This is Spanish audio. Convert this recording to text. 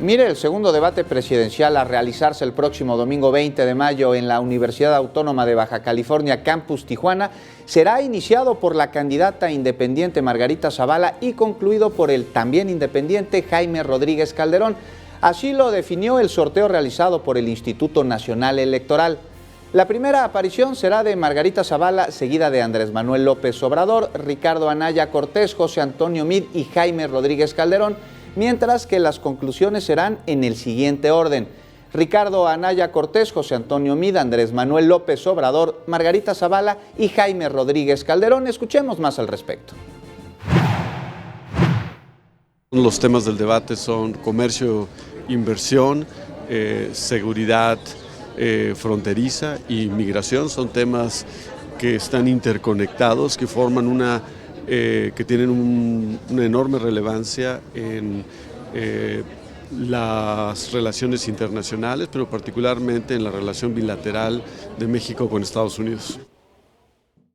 Mire, el segundo debate presidencial a realizarse el próximo domingo 20 de mayo en la Universidad Autónoma de Baja California, Campus Tijuana, será iniciado por la candidata independiente Margarita Zavala y concluido por el también independiente Jaime Rodríguez Calderón. Así lo definió el sorteo realizado por el Instituto Nacional Electoral. La primera aparición será de Margarita Zavala, seguida de Andrés Manuel López Obrador, Ricardo Anaya Cortés, José Antonio Meade y Jaime Rodríguez Calderón, mientras que las conclusiones serán en el siguiente orden: Ricardo Anaya Cortés, José Antonio Meade, Andrés Manuel López Obrador, Margarita Zavala y Jaime Rodríguez Calderón. Escuchemos más al respecto. Los temas del debate son comercio, inversión, seguridad fronteriza y migración. Son temas que están interconectados, que forman que tienen una enorme relevancia en las relaciones internacionales, pero particularmente en la relación bilateral de México con Estados Unidos.